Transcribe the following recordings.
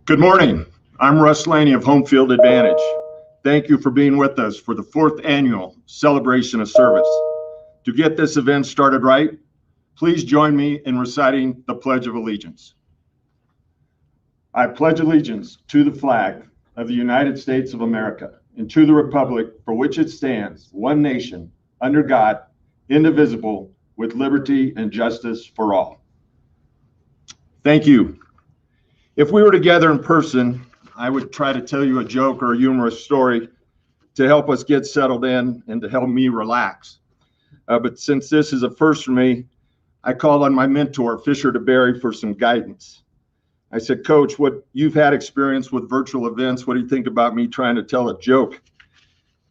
Good morning. I'm Russ Laney of Home Field Advantage. Thank you for being with us for the 4th annual Celebration of Service. To get this event started right, please join me in reciting the Pledge of Allegiance. I pledge allegiance to the flag of the United States of America and to the republic for which it stands, one nation, under God, indivisible, with liberty and justice for all. Thank you. If we were together in person, I would try to tell you a joke or a humorous story to help us get settled in and to help me relax. But since this is a first for me, I called on my mentor, DeBerry, for some guidance. I said, Coach, you've had experience with virtual events. What do you think about me trying to tell a joke?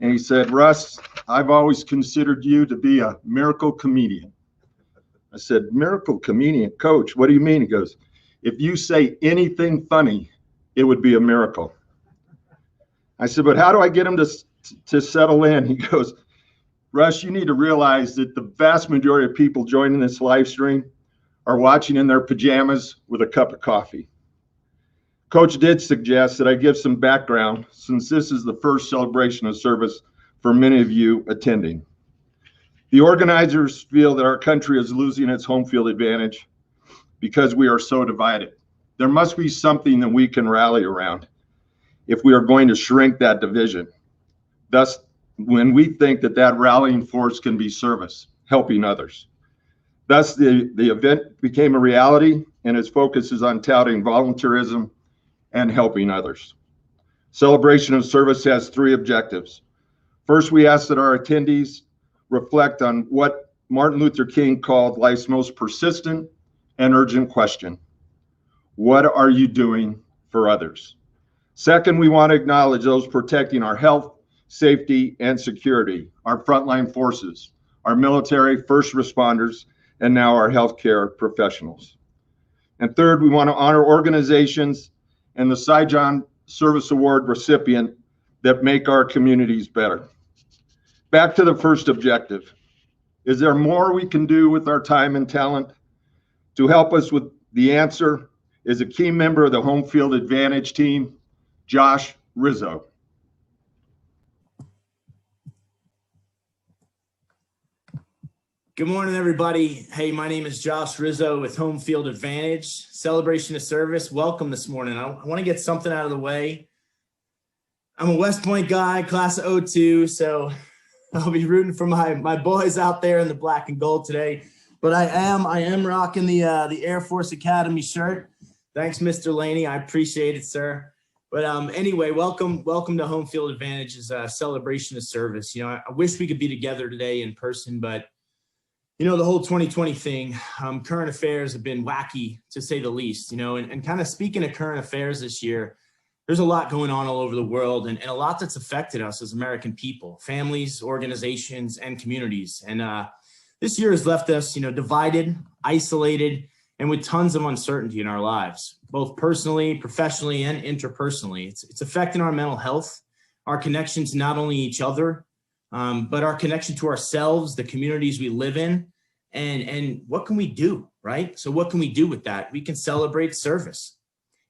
And he said, Russ, I've always considered you to be a miracle comedian. I said, miracle comedian, Coach, what do you mean? He goes, if you say anything funny, it would be a miracle. I said, but how do I get him to settle in? He goes, Russ, you need to realize that the vast majority of people joining this live stream are watching in their pajamas with a cup of coffee. Coach did suggest that I give some background since this is the first celebration of service for many of you attending. The organizers feel that our country is losing its home field advantage because we are so divided. There must be something that we can rally around if we are going to shrink that division. Thus, when we think that rallying force can be service, helping others. Thus, the event became a reality, and its focus is on touting volunteerism and helping others. Celebration of Service has 3 objectives. First, we ask that our attendees reflect on what Martin Luther King called life's most persistent and urgent question. What are you doing for others? Second, we want to acknowledge those protecting our health, safety, and security, our frontline forces, our military, first responders, and now our healthcare professionals. And third, we want to honor organizations and the Sijan Service Award recipient that make our communities better. Back to the first objective. Is there more we can do with our time and talent? To help us with the answer is a key member of the Home Field Advantage team, Josh Rizzo. Good morning, everybody. Hey, my name is Josh Rizzo with Home Field Advantage. Celebration of Service. Welcome this morning. I want to get something out of the way. I'm a West Point guy, class of 02, so I'll be rooting for my boys out there in the black and gold today. But I am rocking the Air Force Academy shirt. Thanks, Mr. Laney. I appreciate it, sir. But anyway, welcome to Home Field Advantage's celebration of service. I wish we could be together today in person, but the whole 2020 thing, current affairs have been wacky to say the least. And kind of speaking of current affairs this year, there's a lot going on all over the world and a lot that's affected us as American people, families, organizations, and communities. And this year has left us, divided, isolated, and with tons of uncertainty in our lives, both personally, professionally, and interpersonally. It's affecting our mental health, our connection to not only each other, but our connection to ourselves, the communities we live in, and what can we do, right? So what can we do with that? We can celebrate service,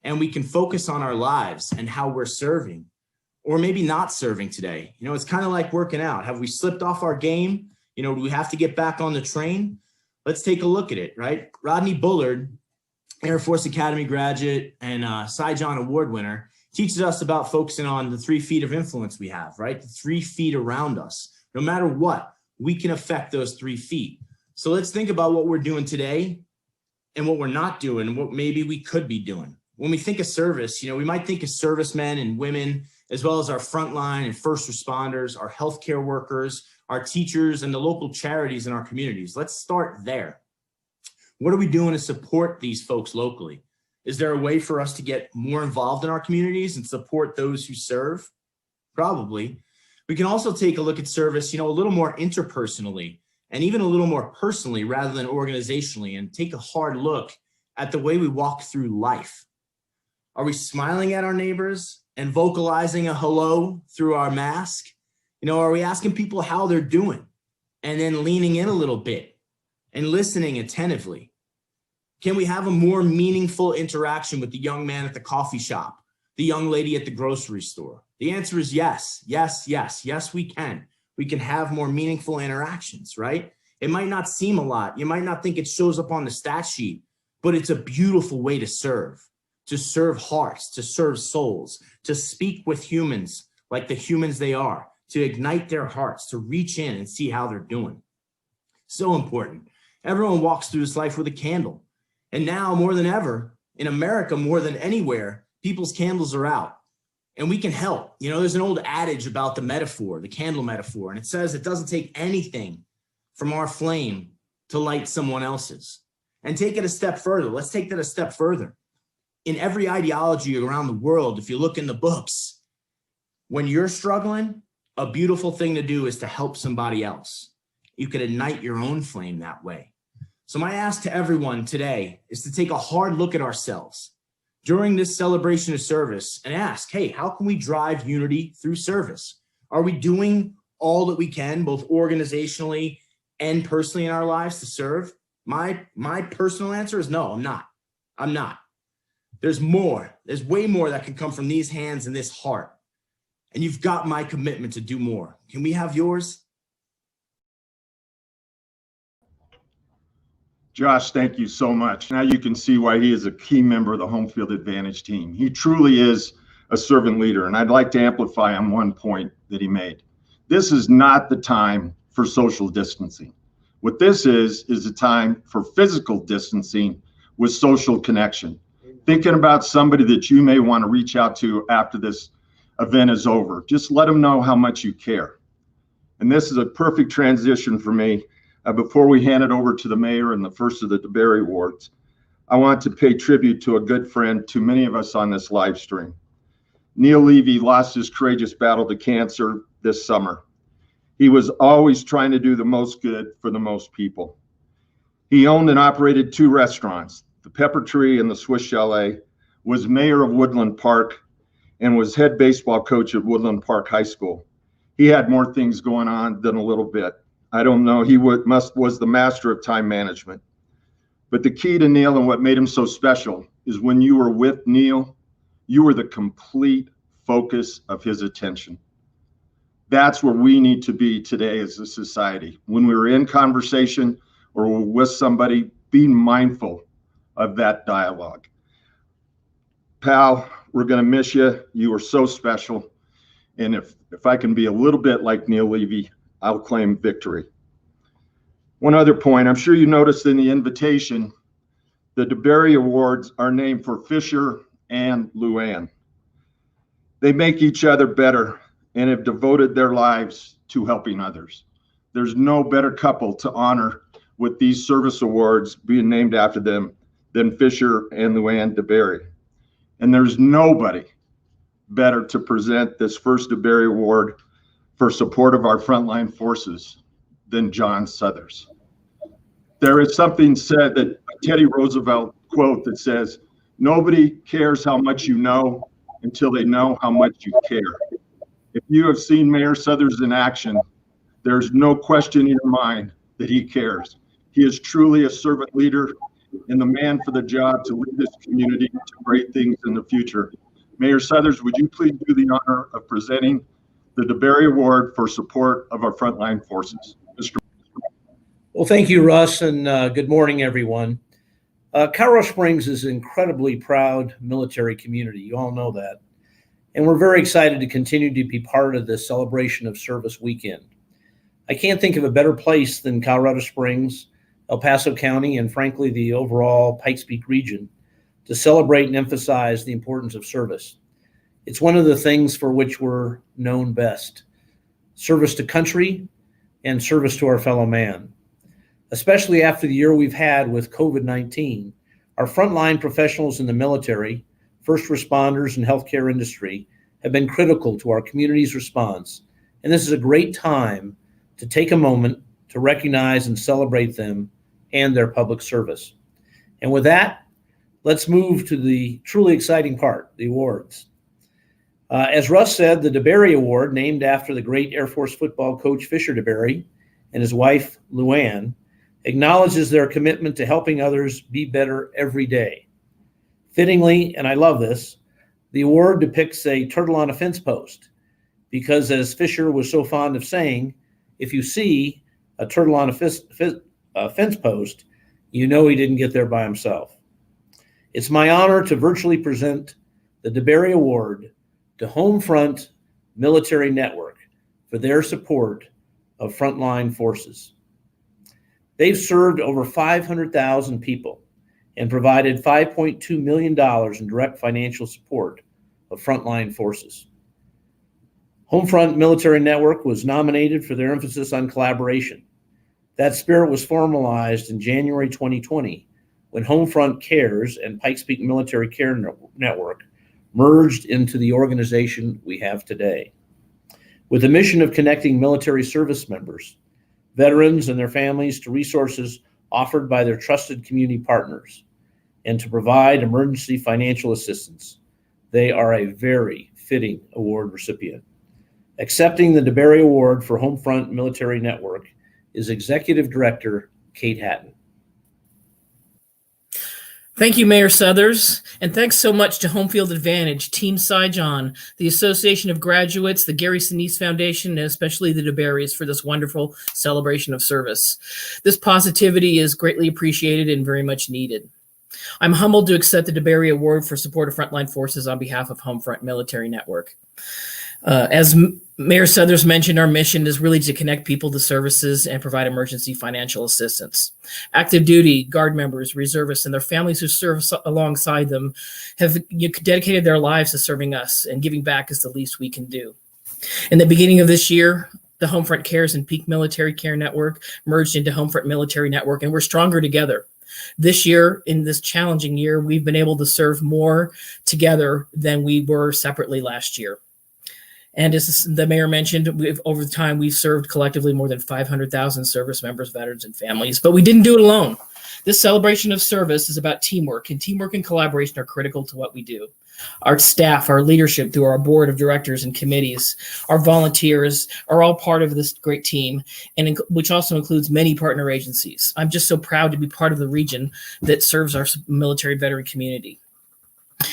and we can focus on our lives and how we're serving, or maybe not serving today. It's kind of like working out. Have we slipped off our game? Do we have to get back on the train? Let's take a look at it, right? Rodney Bullard, Air Force Academy graduate and Sijan Award winner, teaches us about focusing on the 3 feet of influence we have, right? The 3 feet around us. No matter what, we can affect those 3 feet. So let's think about what we're doing today and what we're not doing and what maybe we could be doing. When we think of service, we might think of servicemen and women, as well as our frontline and first responders, our healthcare workers, our teachers, and the local charities in our communities. Let's start there. What are we doing to support these folks locally? Is there a way for us to get more involved in our communities and support those who serve? Probably. We can also take a look at service, a little more interpersonally and even a little more personally rather than organizationally, and take a hard look at the way we walk through life. Are we smiling at our neighbors and vocalizing a hello through our mask? Are we asking people how they're doing and then leaning in a little bit and listening attentively? Can we have a more meaningful interaction with the young man at the coffee shop, the young lady at the grocery store? The answer is yes, yes, yes, yes, we can. We can have more meaningful interactions, right? It might not seem a lot. You might not think it shows up on the stat sheet, but it's a beautiful way to serve hearts, to serve souls, to speak with humans like the humans they are, to ignite their hearts, to reach in and see how they're doing. So important. Everyone walks through this life with a candle. And now more than ever, in America, more than anywhere, people's candles are out. And we can help. You know, there's an old adage about the metaphor, the candle metaphor, and it says it doesn't take anything from our flame to light someone else's. And take it a step further. Let's take that a step further. In every ideology around the world, if you look in the books, when you're struggling, a beautiful thing to do is to help somebody else. You could ignite your own flame that way. So my ask to everyone today is to take a hard look at ourselves during this celebration of service and ask, hey, how can we drive unity through service? Are we doing all that we can, both organizationally and personally in our lives to serve? My personal answer is no, I'm not. I'm not. There's more. There's way more that can come from these hands and this heart. And you've got my commitment to do more. Can we have yours? Josh, thank you so much. Now you can see why he is a key member of the Home Field Advantage team. He truly is a servant leader, and I'd like to amplify on one point that he made. This is not the time for social distancing. What this is a time for physical distancing with social connection. Thinking about somebody that you may want to reach out to after this event is over. Just let them know how much you care. And this is a perfect transition for me. Before we hand it over to the mayor and the first of the DeBerry Awards, I want to pay tribute to a good friend to many of us on this live stream. Neil Levy lost his courageous battle to cancer this summer. He was always trying to do the most good for the most people. He owned and operated 2 restaurants, the Pepper Tree and the Swiss Chalet, was mayor of Woodland Park, and was head baseball coach at Woodland Park High School. He had more things going on than a little bit. I don't know, he was the master of time management. But the key to Neil and what made him so special is when you were with Neil, you were the complete focus of his attention. That's where we need to be today as a society. When we're in conversation or we're with somebody, being mindful of that dialogue. Pal, we're going to miss you. You are so special. And if I can be a little bit like Neil Levy, I'll claim victory. One other point, I'm sure you noticed in the invitation, the DeBerry Awards are named for Fisher and LuAnn. They make each other better and have devoted their lives to helping others. There's no better couple to honor with these service awards being named after them than Fisher and LuAnn DeBerry. And there's nobody better to present this first DeBerry Award for support of our frontline forces than John Suthers. There is something said, that a Teddy Roosevelt quote that says, nobody cares how much you know until they know how much you care. If you have seen Mayor Suthers in action, there's no question in your mind that he cares. He is truly a servant leader and the man for the job to lead this community to great things in the future. Mayor Suthers, would you please do the honor of presenting the DeBerry Award for support of our frontline forces? Mr. Well, thank you, Russ, and good morning, everyone. Colorado Springs is an incredibly proud military community. You all know that. And we're very excited to continue to be part of this celebration of service weekend. I can't think of a better place than Colorado Springs, El Paso County, and frankly, the overall Pikes Peak region to celebrate and emphasize the importance of service. It's one of the things for which we're known best: service to country and service to our fellow man. Especially after the year we've had with COVID-19, our frontline professionals in the military, first responders, and healthcare industry have been critical to our community's response. And this is a great time to take a moment to recognize and celebrate them and their public service. And with that, let's move to the truly exciting part, the awards. As Russ said, the DeBerry Award, named after the great Air Force football coach Fisher DeBerry and his wife LuAnn, acknowledges their commitment to helping others be better every day. Fittingly, and I love this, the award depicts a turtle on a fence post because, as Fisher was so fond of saying, if you see a turtle on a fence post, you know he didn't get there by himself. It's my honor to virtually present the DeBerry Award to Homefront Military Network for their support of frontline forces. They've served over 500,000 people and provided $5.2 million in direct financial support of frontline forces. Homefront Military Network was nominated for their emphasis on collaboration. That spirit was formalized in January 2020 when Homefront Cares and Pikes Peak Military Care Network merged into the organization we have today. With the mission of connecting military service members, veterans, and their families to resources offered by their trusted community partners, and to provide emergency financial assistance, they are a very fitting award recipient. Accepting the DeBerry Award for Homefront Military Network is Executive Director Kate Hatton. Thank you, Mayor Southers, and thanks so much to Home Field Advantage, Team Sijan, the Association of Graduates, the Gary Sinise Foundation, and especially the DeBerrys for this wonderful celebration of service. This positivity is greatly appreciated and very much needed. I'm humbled to accept the DeBerry Award for support of frontline forces on behalf of Homefront Military Network. As Mayor Southers mentioned, our mission is really to connect people to services and provide emergency financial assistance. Active duty, Guard members, reservists, and their families who serve alongside them have dedicated their lives to serving us, and giving back is the least we can do. In the beginning of this year, the Homefront Cares and Peak Military Care Network merged into Homefront Military Network, and we're stronger together. This year, in this challenging year, we've been able to serve more together than we were separately last year. And as the mayor mentioned, over time, we've served collectively more than 500,000 service members, veterans, and families, but we didn't do it alone. This celebration of service is about teamwork, and teamwork and collaboration are critical to what we do. Our staff, our leadership through our board of directors and committees, our volunteers are all part of this great team, and which also includes many partner agencies. I'm just so proud to be part of the region that serves our military veteran community.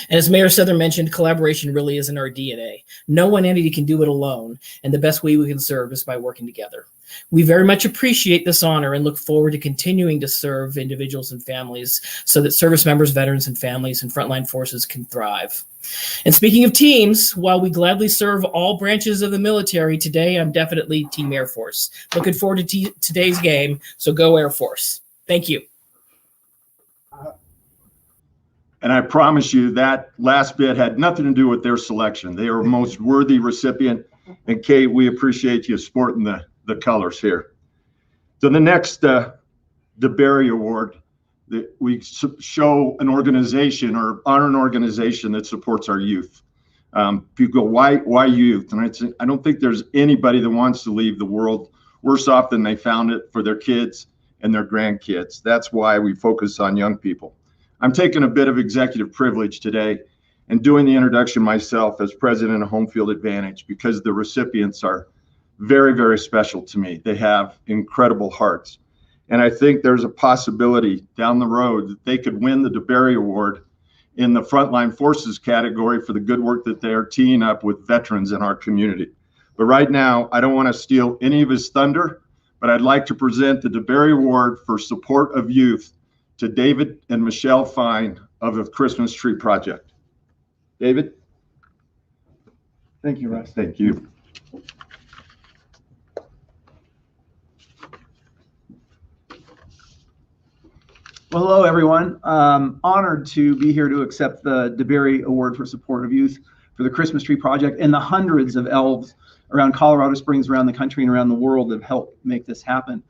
And as Mayor Southern mentioned, collaboration really is in our DNA. No one entity can do it alone, and the best way we can serve is by working together. We very much appreciate this honor and look forward to continuing to serve individuals and families so that service members, veterans, and families and frontline forces can thrive. And speaking of teams, while we gladly serve all branches of the military, today I'm definitely Team Air Force. Looking forward to today's game, so go Air Force. Thank you. And I promise you that last bit had nothing to do with their selection. They are a most worthy recipient. And Kate, we appreciate you sporting the colors here. So the next DeBerry Award, we show an organization or honor an organization that supports our youth. People go, why youth? And I don't think there's anybody that wants to leave the world worse off than they found it for their kids and their grandkids. That's why we focus on young people. I'm taking a bit of executive privilege today and doing the introduction myself as president of Home Field Advantage because the recipients are very, very special to me. They have incredible hearts. And I think there's a possibility down the road that they could win the DeBerry Award in the Frontline Forces category for the good work that they are teeing up with veterans in our community. But right now, I don't want to steal any of his thunder, but I'd like to present the DeBerry Award for support of youth to David and Michelle Fine of the Christmas Tree Project. David? Thank you, Russ. Thank you. Well, hello, everyone. Honored to be here to accept the DeBerry Award for Support of Youth for the Christmas Tree Project and the hundreds of elves around Colorado Springs, around the country, and around the world that have helped make this happen.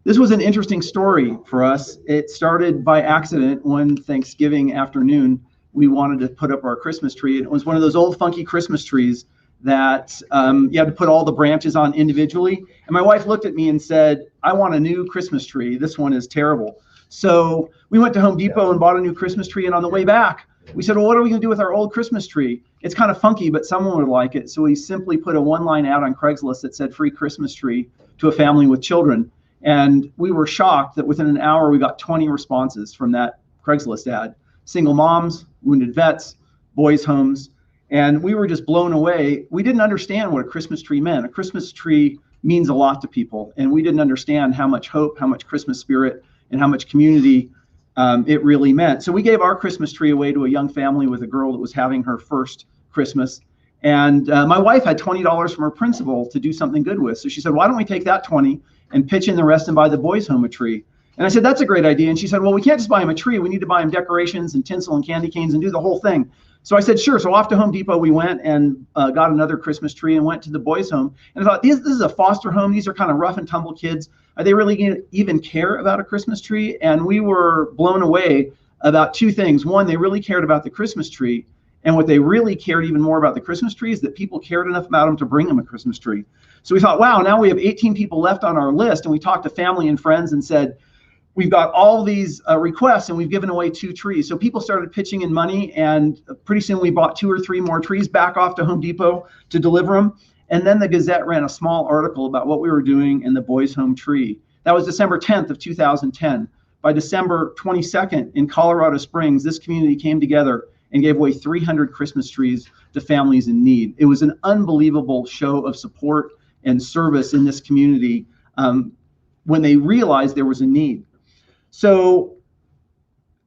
This was an interesting story for us. It started by accident one Thanksgiving afternoon. We wanted to put up our Christmas tree. It was one of those old funky Christmas trees that you had to put all the branches on individually. And my wife looked at me and said, I want a new Christmas tree. This one is terrible. So we went to Home Depot and bought a new Christmas tree. And on the way back, we said, well, what are we going to do with our old Christmas tree? It's kind of funky, but someone would like it. So we simply put a one-line ad on Craigslist that said free Christmas tree to a family with children. And we were shocked that within an hour, we got 20 responses from that Craigslist ad. Single moms, wounded vets, boys' homes. And we were just blown away. We didn't understand what a Christmas tree meant. A Christmas tree means a lot to people. And we didn't understand how much hope, how much Christmas spirit, and how much community it really meant. So we gave our Christmas tree away to a young family with a girl that was having her first Christmas. And my wife had $20 from her principal to do something good with. So she said, why don't we take that 20 and pitch in the rest and buy the boys' home a tree? And I said, that's a great idea. And she said, well, we can't just buy him a tree. We need to buy him decorations and tinsel and candy canes and do the whole thing. So I said, sure. So off to Home Depot we went and got another Christmas tree and went to the boys' home. And I thought, this is a foster home. These are kind of rough and tumble kids. Are they really going to even care about a Christmas tree? And we were blown away about two things. One, they really cared about the Christmas tree. And what they really cared even more about the Christmas tree is that people cared enough about them to bring them a Christmas tree. So we thought, wow, now we have 18 people left on our list. And we talked to family and friends and said, we've got all these requests and we've given away 2 trees. So people started pitching in money, and pretty soon we bought 2 or 3 more trees back off to Home Depot to deliver them. And then the Gazette ran a small article about what we were doing in the boys' home tree. That was December 10th of 2010. By December 22nd in Colorado Springs, this community came together and gave away 300 Christmas trees to families in need. It was an unbelievable show of support and service in this community when they realized there was a need. So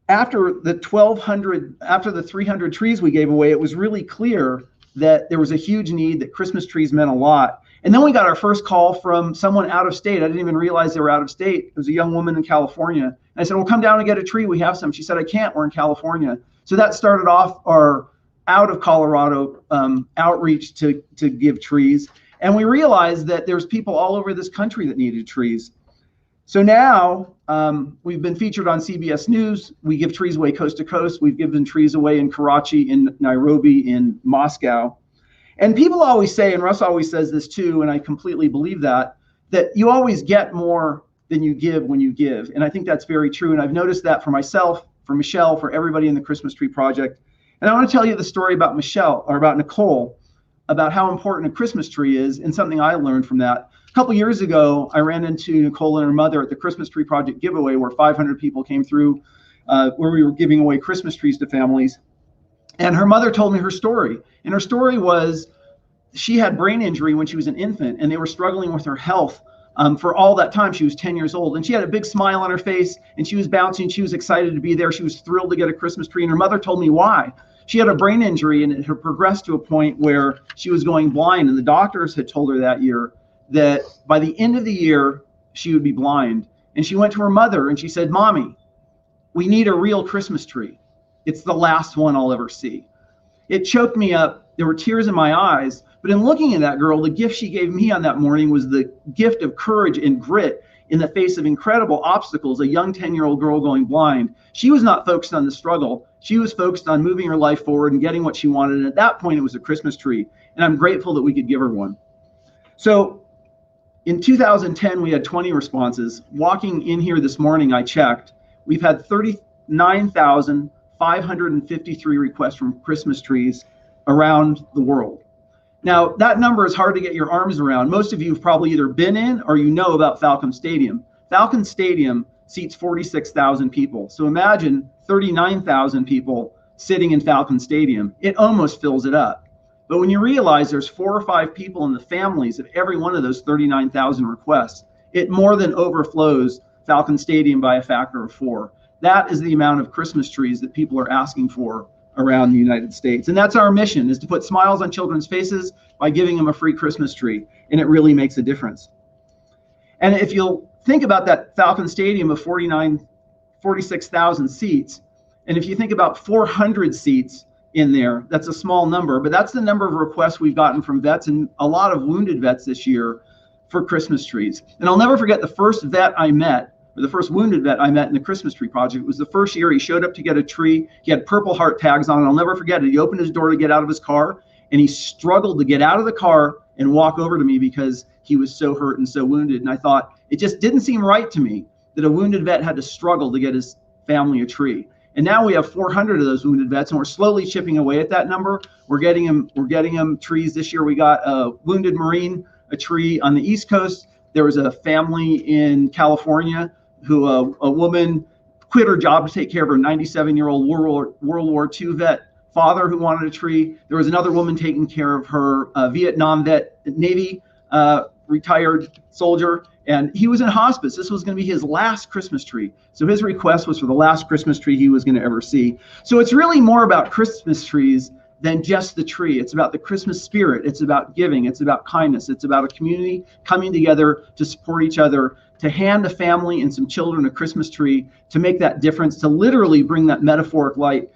after the 300 trees we gave away, it was really clear that there was a huge need, that Christmas trees meant a lot. And then we got our first call from someone out of state. I didn't even realize they were out of state. It was a young woman in California. And I said, well, come down and get a tree. We have some. She said, I can't. We're in California. So that started off our out of Colorado outreach to give trees. And we realized that there's people all over this country that needed trees. So now we've been featured on CBS News. We give trees away coast to coast. We've given trees away in Karachi, in Nairobi, in Moscow. And people always say, and Russ always says this too, and I completely believe that you always get more than you give when you give. And I think that's very true. And I've noticed that for myself, for Michelle, for everybody in the Christmas Tree Project. And I want to tell you the story about Michelle, or about Nicole, about how important a Christmas tree is, and something I learned from that. A couple years ago, I ran into Nicole and her mother at the Christmas Tree Project giveaway, where 500 people came through, where we were giving away Christmas trees to families. And her mother told me her story. And her story was she had brain injury when she was an infant, and they were struggling with her health for all that time. She was 10 years old, and she had a big smile on her face, and she was bouncing. She was excited to be there. She was thrilled to get a Christmas tree. And her mother told me why. She had a brain injury, and it had progressed to a point where she was going blind. And the doctors had told her that year that by the end of the year, she would be blind. And she went to her mother and she said, Mommy, we need a real Christmas tree. It's the last one I'll ever see. It choked me up. There were tears in my eyes. But in looking at that girl, the gift she gave me on that morning was the gift of courage and grit in the face of incredible obstacles. A young 10-year-old girl going blind. She was not focused on the struggle. She was focused on moving her life forward and getting what she wanted. And at that point, it was a Christmas tree. And I'm grateful that we could give her one. So in 2010, we had 20 responses. Walking in here this morning, I checked. We've had 39,553 requests from Christmas trees around the world. Now, that number is hard to get your arms around. Most of you have probably either been in or you know about Falcon Stadium. Falcon Stadium seats 46,000 people. So imagine 39,000 people sitting in Falcon Stadium. It almost fills it up. But when you realize there's 4 or 5 people in the families of every one of those 39,000 requests, it more than overflows Falcon Stadium by a factor of 4. That is the amount of Christmas trees that people are asking for around the United States. And that's our mission, is to put smiles on children's faces by giving them a free Christmas tree. And it really makes a difference. And if you'll think about that Falcon Stadium of 46,000 seats, and if you think about 400 seats in there, that's a small number, but that's the number of requests we've gotten from vets and a lot of wounded vets this year for Christmas trees. And I'll never forget the first vet I met, or the first wounded vet I met in the Christmas Tree Project. It was the first year he showed up to get a tree. He had Purple Heart tags on, and I'll never forget it. He opened his door to get out of his car, and he struggled to get out of the car and walk over to me because he was so hurt and so wounded. And I thought, it just didn't seem right to me that a wounded vet had to struggle to get his family a tree. And now we have 400 of those wounded vets, and we're slowly chipping away at that number. We're getting them trees this year. We got a wounded Marine, a tree on the East Coast. There was a family in California who a woman quit her job to take care of her 97-year-old World War II vet father who wanted a tree. There was another woman taking care of her Vietnam vet, Navy retired soldier, and he was in hospice. This was going to be his last Christmas tree. So his request was for the last Christmas tree he was going to ever see. So it's really more about Christmas trees than just the tree. It's about the Christmas spirit. It's about giving. It's about kindness. It's about a community coming together to support each other, to hand a family and some children a Christmas tree, to make that difference, to literally bring that metaphoric light.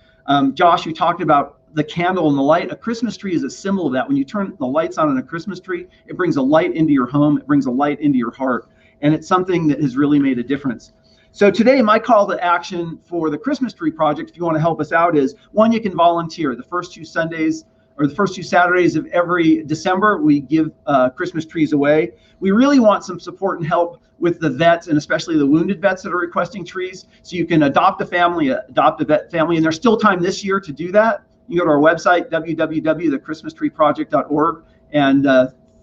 Josh, you talked about the candle and the light. A Christmas tree is a symbol of that. When you turn the lights on in a Christmas tree, it brings a light into your home. It brings a light into your heart. And it's something that has really made a difference. So today, my call to action for the Christmas tree project, if you want to help us out, is one, you can volunteer. The first two Sundays or the first two Saturdays of every December, we give Christmas trees away. We really want some support and help with the vets, and especially the wounded vets that are requesting trees. So you can adopt a family, adopt a vet family, and there's still time this year to do that. You go to our website, www.thechristmastreeproject.org, and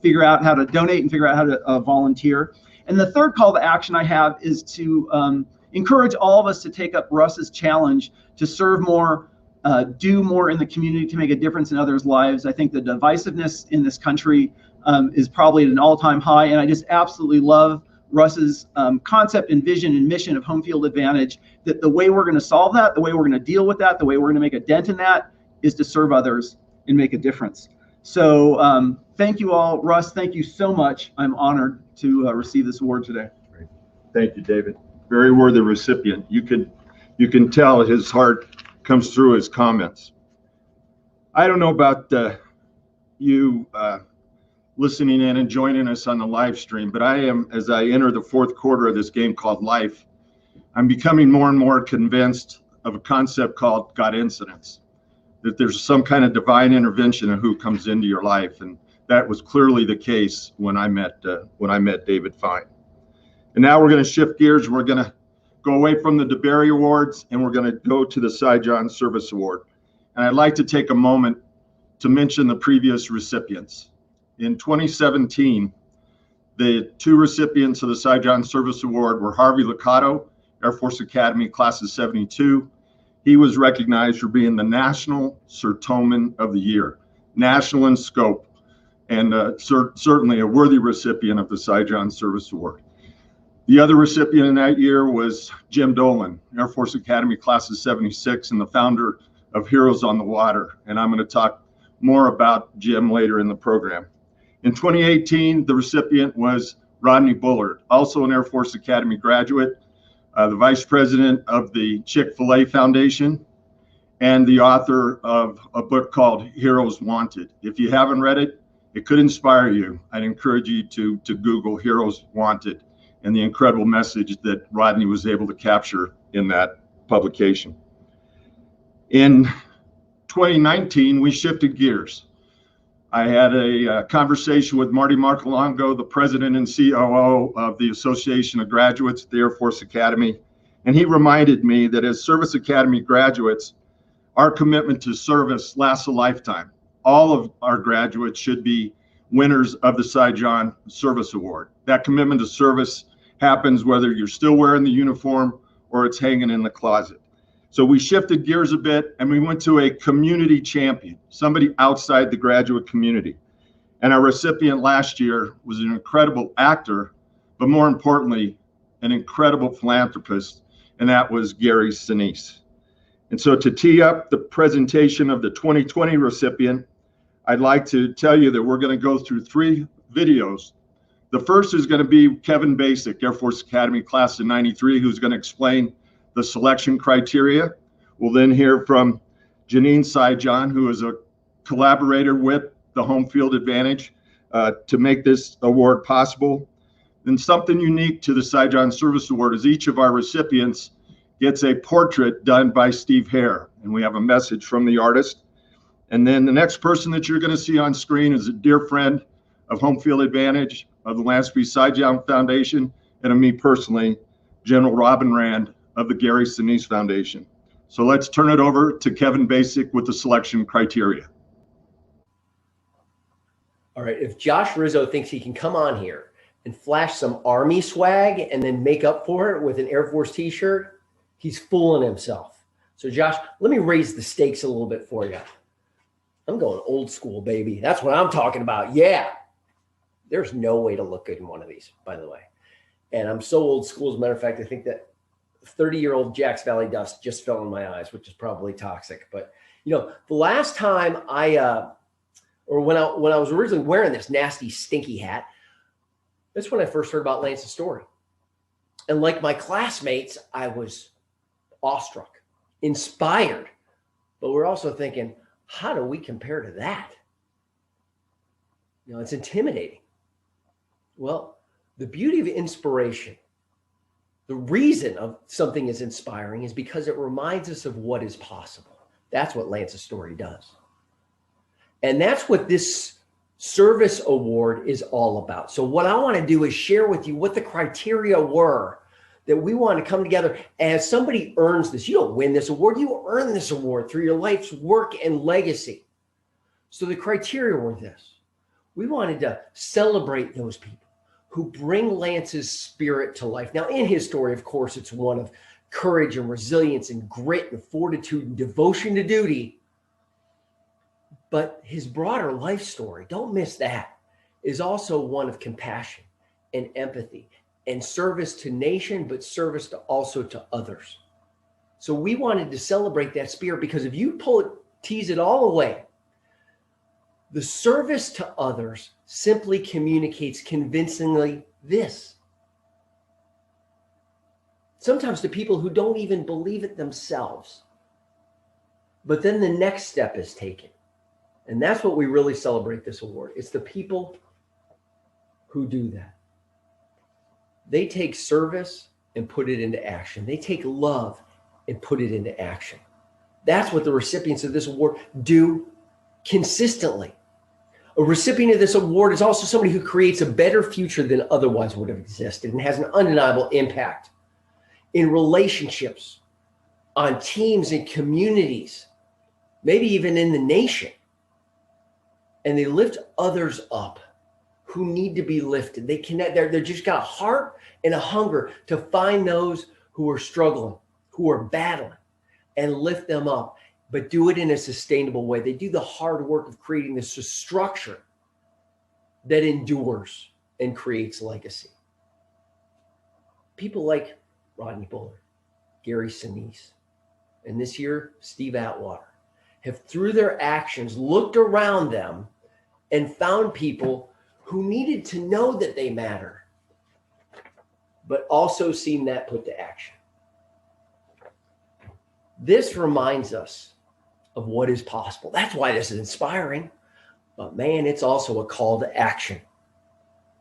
figure out how to donate and figure out how to volunteer. And the third call to action I have is to encourage all of us to take up Russ's challenge to serve more, do more in the community, to make a difference in others' lives. I think the divisiveness in this country is probably at an all-time high, and I just absolutely love Russ's concept and vision and mission of Home Field Advantage, that the way we're going to solve that, the way we're going to deal with that, the way we're going to make a dent in that is to serve others and make a difference. So thank you all. Russ, thank you so much. I'm honored to receive this award today. Great. Thank you, David. Very worthy recipient. You can tell his heart comes through his comments. I don't know about you listening in and joining us on the live stream, but I am, as I enter the fourth quarter of this game called life, I'm becoming more and more convinced of a concept called God incidence, that there's some kind of divine intervention of who comes into your life. And that was clearly the case when I met David Fine. And now we're going to shift gears. We're going to go away from the DeBerry Awards, and we're going to go to the Sijan Service Award. And I'd like to take a moment to mention the previous recipients. In 2017, the two recipients of the Sijan Service Award were Harvey Liccato, Air Force Academy, class of 72. He was recognized for being the National Sirtoman of the Year, national in scope, and certainly a worthy recipient of the Sijan Service Award. The other recipient in that year was Jim Dolan, Air Force Academy, class of 76, and the founder of Heroes on the Water. And I'm going to talk more about Jim later in the program. In 2018, the recipient was Rodney Bullard, also an Air Force Academy graduate, the vice president of the Chick-fil-A Foundation, and the author of a book called Heroes Wanted. If you haven't read it, it could inspire you. I'd encourage you to Google Heroes Wanted and the incredible message that Rodney was able to capture in that publication. In 2019, we shifted gears. I had a conversation with Marty Marcolongo, the president and COO of the Association of Graduates at the Air Force Academy, and he reminded me that as Service Academy graduates, our commitment to service lasts a lifetime. All of our graduates should be winners of the Sijan Service Award. That commitment to service happens whether you're still wearing the uniform or it's hanging in the closet. So we shifted gears a bit and we went to a community champion, somebody outside the graduate community. And our recipient last year was an incredible actor, but more importantly, an incredible philanthropist, and that was Gary Sinise. And so to tee up the presentation of the 2020 recipient, I'd like to tell you that we're going to go through 3 videos. The first is going to be Kevin Basik, Air Force Academy, class of 93, who's going to explain the selection criteria. We'll then hear from Janine Sijan, who is a collaborator with the Home Field Advantage to make this award possible. Then something unique to the Sijan Service Award is each of our recipients gets a portrait done by Steve Hare, and we have a message from the artist. And then the next person that you're going to see on screen is a dear friend of Home Field Advantage, of the Lance B. Sijan Foundation, and of me personally, General Robin Rand of the Gary Sinise Foundation. So let's turn it over to Kevin Basik with the selection criteria. All right, if Josh Rizzo thinks he can come on here and flash some Army swag and then make up for it with an Air Force t-shirt, he's fooling himself. So Josh, let me raise the stakes a little bit for you. I'm going old school, baby. That's what I'm talking about. Yeah. There's no way to look good in one of these, by the way. And I'm so old school. As a matter of fact, I think that 30-year-old Jack's Valley dust just fell in my eyes, which is probably toxic. But, you know, the last time when I was originally wearing this nasty, stinky hat, that's when I first heard about Lance's story. And like my classmates, I was awestruck, inspired. But we're also thinking, how do we compare to that? You know, it's intimidating. Well, the beauty of inspiration, the reason of something is inspiring is because it reminds us of what is possible. That's what Lance's story does. And that's what this service award is all about. So what I want to do is share with you what the criteria were that we want to come together as somebody earns this. You don't win this award, you earn this award through your life's work and legacy. So the criteria were this. We wanted to celebrate those people who bring Lance's spirit to life. Now, in his story, of course, it's one of courage and resilience and grit and fortitude and devotion to duty. But his broader life story, don't miss that, is also one of compassion and empathy and service to nation, but service also to others. So we wanted to celebrate that spirit because if you tease it all away, the service to others simply communicates convincingly this. Sometimes to people who don't even believe it themselves. But then the next step is taken. And that's what we really celebrate this award. It's the people who do that. They take service and put it into action. They take love and put it into action. That's what the recipients of this award do consistently. A recipient of this award is also somebody who creates a better future than otherwise would have existed and has an undeniable impact in relationships, on teams and communities, maybe even in the nation. And they lift others up who need to be lifted. They connect. They're just got a heart and a hunger to find those who are struggling, who are battling, and lift them up, but do it in a sustainable way. They do the hard work of creating this structure that endures and creates legacy. People like Rodney Bullard, Gary Sinise, and this year, Steve Atwater, have through their actions looked around them and found people who needed to know that they matter, but also seen that put to action. This reminds us of what is possible. That's why this is inspiring. But man, it's also a call to action.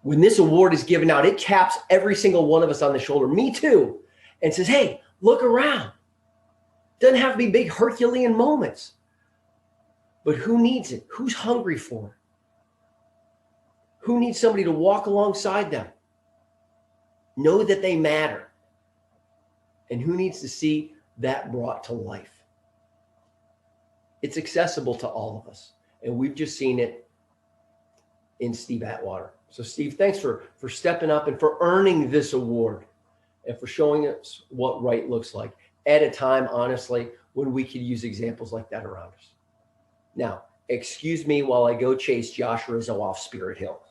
When this award is given out, it taps every single one of us on the shoulder, me too, and says, hey, look around. Doesn't have to be big Herculean moments. But who needs it? Who's hungry for it? Who needs somebody to walk alongside them? Know that they matter. And who needs to see that brought to life? It's accessible to all of us. And we've just seen it in Steve Atwater. So Steve, thanks for stepping up and for earning this award and for showing us what right looks like at a time, honestly, when we could use examples like that around us. Now, excuse me while I go chase Josh Rizzo off Spirit Hill.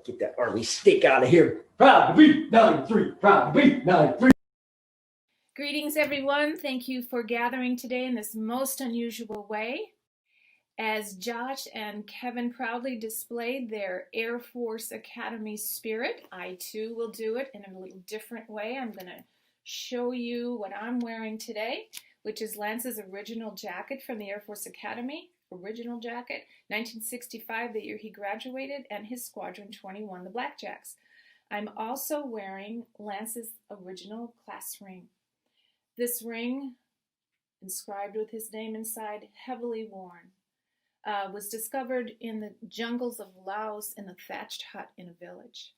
Get that Army steak out of here. Proud to be 93, proud to be 93. Greetings, everyone. Thank you for gathering today in this most unusual way. As Josh and Kevin proudly displayed their Air Force Academy spirit, I too will do it in a little different way. I'm going to show you what I'm wearing today, which is Lance's original jacket from the Air Force Academy. Original jacket, 1965, the year he graduated, and his Squadron 21, the Blackjacks. I'm also wearing Lance's original class ring. This ring, inscribed with his name inside, heavily worn, was discovered in the jungles of Laos in a thatched hut in a village.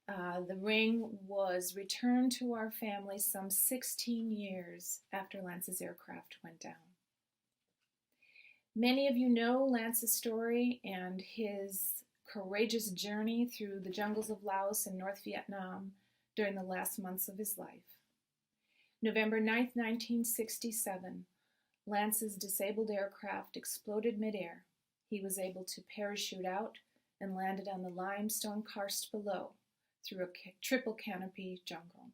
The ring was returned to our family some 16 years after Lance's aircraft went down. Many of you know Lance's story and his courageous journey through the jungles of Laos and North Vietnam during the last months of his life. November 9th, 1967, Lance's disabled aircraft exploded midair. He was able to parachute out and landed on the limestone karst below through a triple canopy jungle.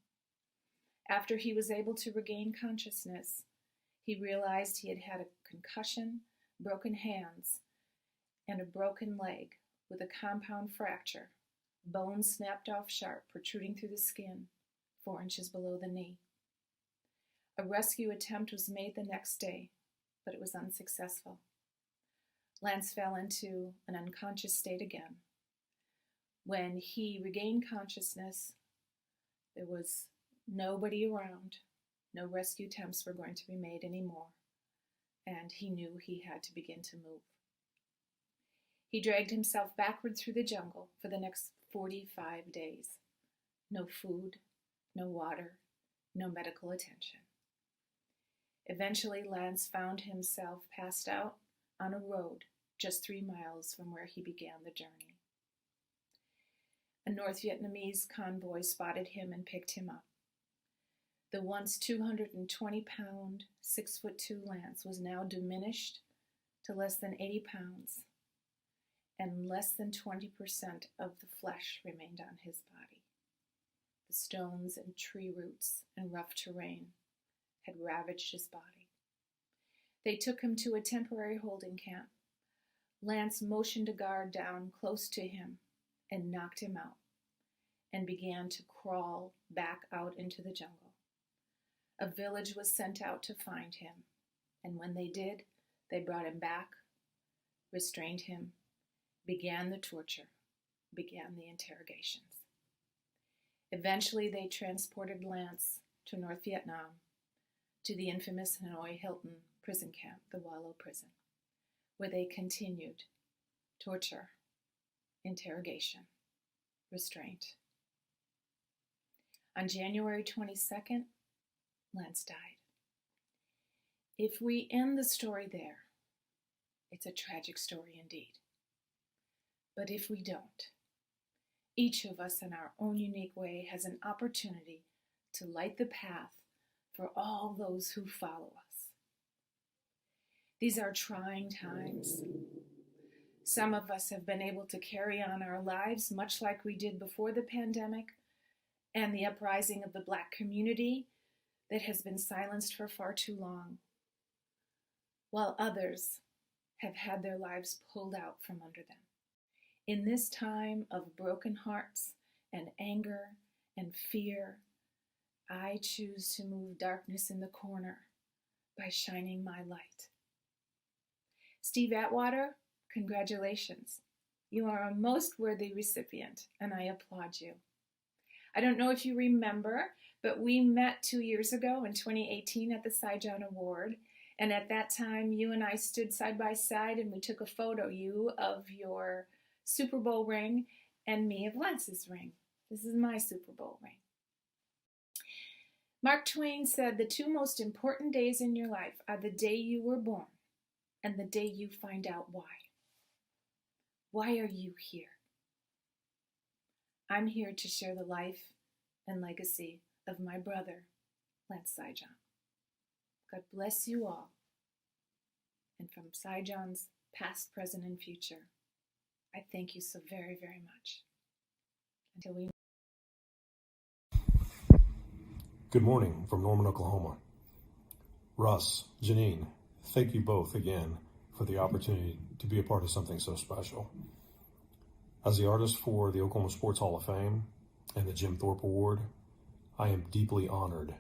After he was able to regain consciousness, he realized he had had a concussion, broken hands, and a broken leg with a compound fracture, bones snapped off sharp, protruding through the skin, 4 inches below the knee. A rescue attempt was made the next day, but it was unsuccessful. Lance fell into an unconscious state again. When he regained consciousness, there was nobody around. No rescue attempts were going to be made anymore, and he knew he had to begin to move. He dragged himself backward through the jungle for the next 45 days. No food, no water, no medical attention. Eventually, Lance found himself passed out on a road just 3 miles from where he began the journey. A North Vietnamese convoy spotted him and picked him up. The once 220-pound, 6'2" Lance was now diminished to less than 80 pounds, and less than 20% of the flesh remained on his body. The stones and tree roots and rough terrain had ravaged his body. They took him to a temporary holding camp. Lance motioned a guard down close to him and knocked him out, and began to crawl back out into the jungle. A village was sent out to find him, and when they did, they brought him back, restrained him, began the torture, began the interrogations. Eventually, they transported Lance to North Vietnam, to the infamous Hanoi Hilton prison camp, the Wallow prison, where they continued torture, interrogation, restraint. On January 22nd, Lance died. If we end the story there, it's a tragic story indeed. But if we don't, each of us in our own unique way has an opportunity to light the path for all those who follow us. These are trying times. Some of us have been able to carry on our lives much like we did before the pandemic and the uprising of the Black community that has been silenced for far too long, while others have had their lives pulled out from under them. In this time of broken hearts and anger and fear, I choose to move darkness in the corner by shining my light. Steve Atwater, congratulations. You are a most worthy recipient, and I applaud you. I don't know if you remember, but we met 2 years ago in 2018 at the Sijan Award, and at that time you and I stood side by side and we took a photo, you of your Super Bowl ring and me of Lance's ring. This is my Super Bowl ring. Mark Twain said the 2 most important days in your life are the day you were born and the day you find out why. Why are you here? I'm here to share the life and legacy of my brother, Lance Sijan. God bless you all. And from Sijan's past, present, and future, I thank you so very, very much. Until we Good morning from Norman, Oklahoma. Russ, Janine, thank you both again for the opportunity to be a part of something so special. As the artist for the Oklahoma Sports Hall of Fame and the Jim Thorpe Award, I am deeply honored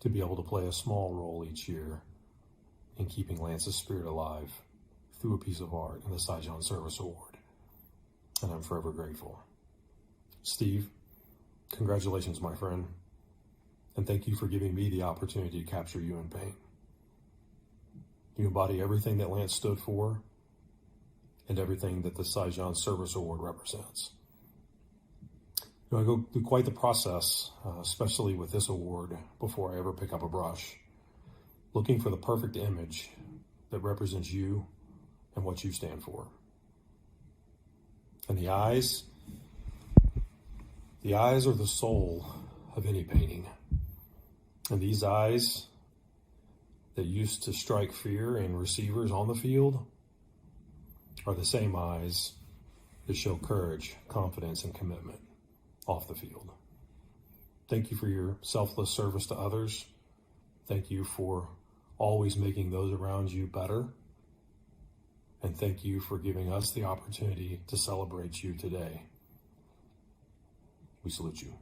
to be able to play a small role each year in keeping Lance's spirit alive through a piece of art in the Sijan Service Award, and I'm forever grateful. Steve, congratulations, my friend, and thank you for giving me the opportunity to capture you in paint. You embody everything that Lance stood for and everything that the Sijan Service Award represents. I go through quite the process, especially with this award, before I ever pick up a brush, looking for the perfect image that represents you and what you stand for. And the eyes are the soul of any painting. And these eyes that used to strike fear in receivers on the field are the same eyes that show courage, confidence, and commitment off the field. Thank you for your selfless service to others. Thank you for always making those around you better. And thank you for giving us the opportunity to celebrate you today. We salute you.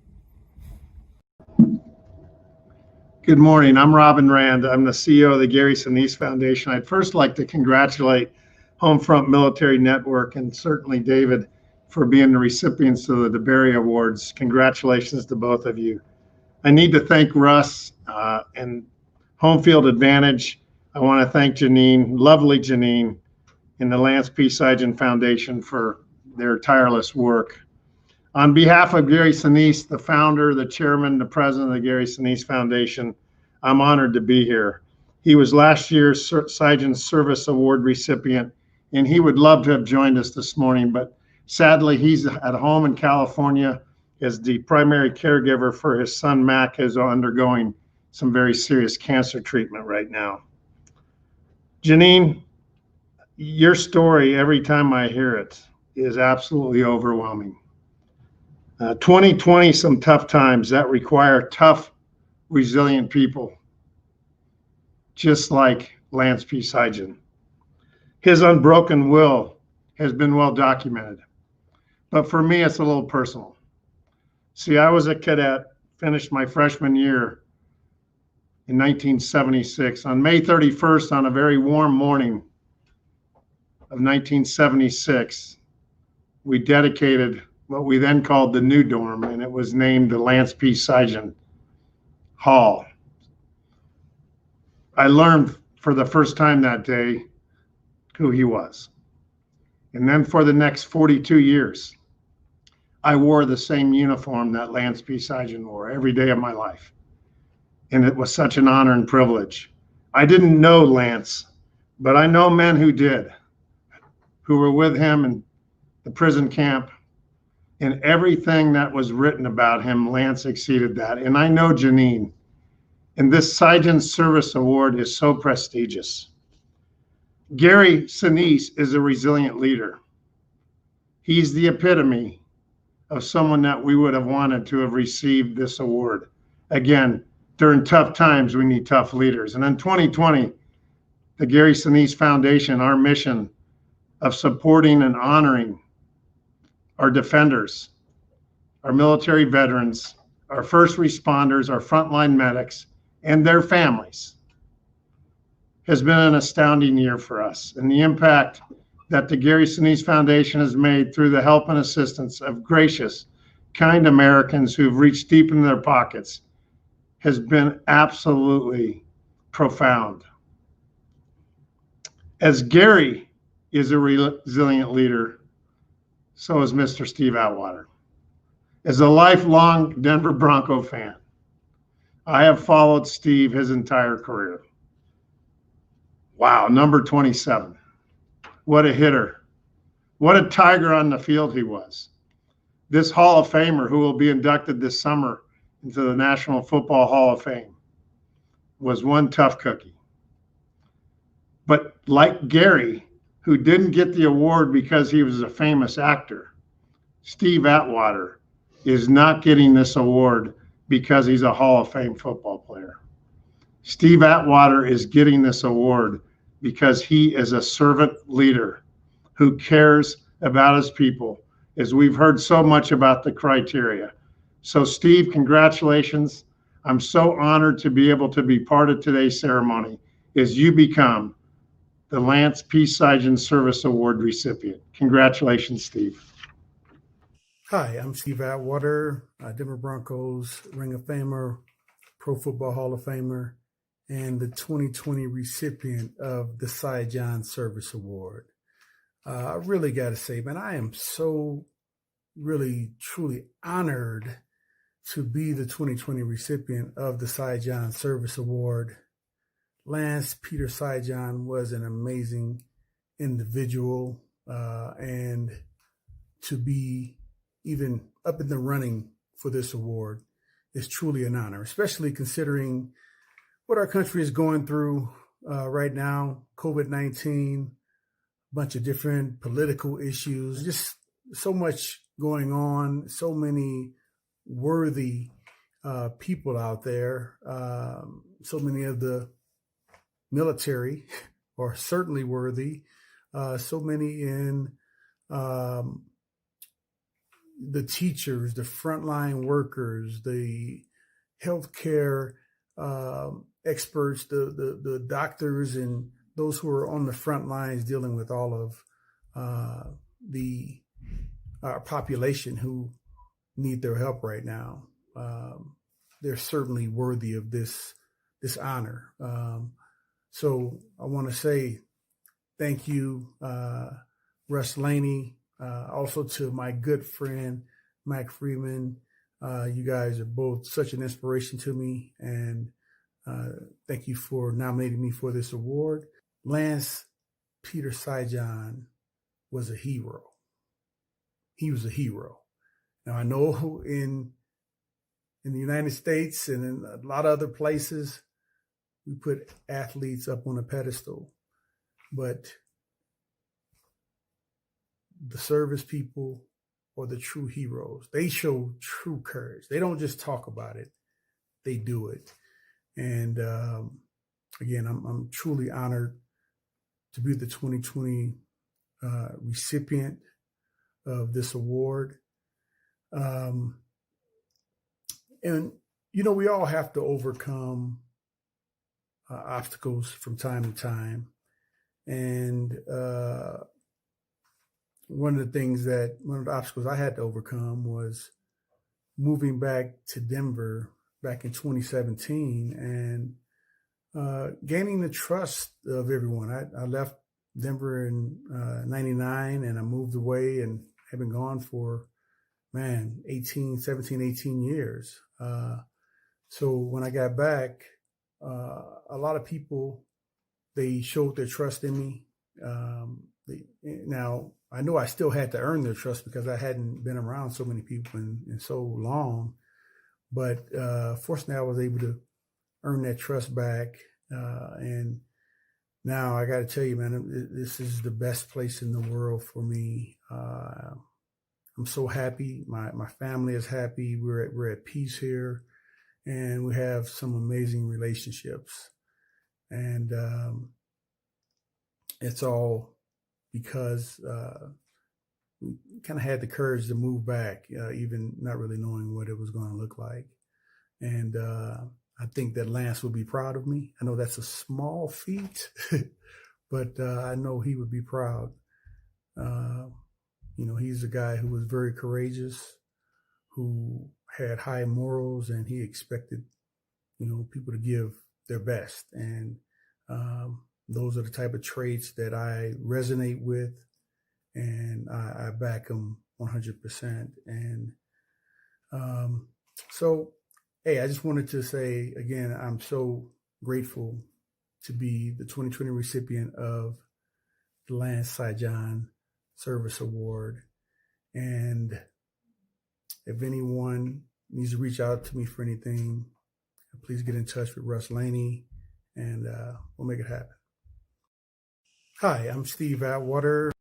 Good morning. I'm Robin Rand. I'm the CEO of the Gary Sinise Foundation. I'd first like to congratulate Homefront Military Network and certainly David for being the recipients of the DeBerry Awards. Congratulations to both of you. I need to thank Russ and Home Field Advantage. I want to thank Janine, lovely Janine, and the Lance P. Sijan Foundation for their tireless work. On behalf of Gary Sinise, the founder, the chairman, the president of the Gary Sinise Foundation, I'm honored to be here. He was last year's Sijan Service Award recipient, and he would love to have joined us this morning, but sadly, he's at home in California as the primary caregiver for his son, Mac, who's undergoing some very serious cancer treatment right now. Janine, your story, every time I hear it, is absolutely overwhelming. 2020, some tough times that require tough, resilient people, just like Lance P. Sijan. His unbroken will has been well documented. But for me, it's a little personal. See, I was a cadet, finished my freshman year in 1976. On May 31st, on a very warm morning of 1976, we dedicated what we then called the new dorm, and it was named the Lance P. Sijan Hall. I learned for the first time that day who he was. And then for the next 42 years, I wore the same uniform that Lance P. Sijan wore every day of my life. And it was such an honor and privilege. I didn't know Lance, but I know men who did, who were with him in the prison camp. And everything that was written about him, Lance exceeded that. And I know Janine. And this Sijan Service Award is so prestigious. Gary Sinise is a resilient leader. He's the epitome of someone that we would have wanted to have received this award. Again, during tough times, we need tough leaders. And in 2020, the Gary Sinise Foundation, our mission of supporting and honoring our defenders, our military veterans, our first responders, our frontline medics, and their families has been an astounding year for us. And the impact that the Gary Sinise Foundation has made through the help and assistance of gracious, kind Americans who've reached deep into their pockets has been absolutely profound. As Gary is a resilient leader, so is Mr. Steve Atwater. As a lifelong Denver Bronco fan, I have followed Steve his entire career. Wow, number 27. What a hitter. What a tiger on the field he was. This Hall of Famer who will be inducted this summer into the National Football Hall of Fame was one tough cookie. But like Gary, who didn't get the award because he was a famous actor, Steve Atwater is not getting this award because he's a Hall of Fame football player. Steve Atwater is getting this award because he is a servant leader who cares about his people, as we've heard so much about the criteria. So Steve, congratulations. I'm so honored to be able to be part of today's ceremony as you become the Lance P. Sijan Service Award recipient. Congratulations, Steve. Hi, I'm Steve Atwater, Denver Broncos Ring of Famer, Pro Football Hall of Famer, and the 2020 recipient of the Sijan Service Award. I really got to say, man, I am so really, truly honored to be the 2020 recipient of the Sijan Service Award. Lance Peter Sijan was an amazing individual, and to be even up in the running for this award is truly an honor, especially considering what our country is going through right now, COVID-19, a bunch of different political issues, just so much going on, so many worthy people out there. So many of the military are certainly worthy. So many in the teachers, the frontline workers, the healthcare experts, the doctors, and those who are on the front lines dealing with all of our population who need their help right now. They're certainly worthy of this honor. So I want to say thank you, Russ Laney, also to my good friend, Mac Freeman. You guys are both such an inspiration to me, and thank you for nominating me for this award. Lance Peter Sijan was a hero. He was a hero. Now, I know in the United States and in a lot of other places, we put athletes up on a pedestal, but the service people are the true heroes. They show true courage. They don't just talk about it, they do it. And again, I'm truly honored to be the 2020 recipient of this award. And, you know, we all have to overcome obstacles from time to time. And one of the obstacles I had to overcome was moving back to Denver back in 2017 and gaining the trust of everyone. I left Denver in 99 and I moved away and have been gone for, 17, 18 years. So when I got back, a lot of people, they showed their trust in me. Now, I know I still had to earn their trust because I hadn't been around so many people in so long. But fortunately, I was able to earn that trust back. And now I got to tell you, man, this is the best place in the world for me. I'm so happy. My family is happy. We're at peace here, and we have some amazing relationships. And it's all because we kind of had the courage to move back, even not really knowing what it was going to look like. And I think that Lance would be proud of me. I know that's a small feat, but I know he would be proud. You know, he's a guy who was very courageous, who had high morals, and he expected, you know, people to give their best. And those are the type of traits that I resonate with, and I back him 100%. And so, hey, I just wanted to say again, I'm so grateful to be the 2020 recipient of the Lance Sijan Service Award. And if anyone needs to reach out to me for anything, please get in touch with Russ Laney, and we'll make it happen. Hi, I'm Steve Atwater.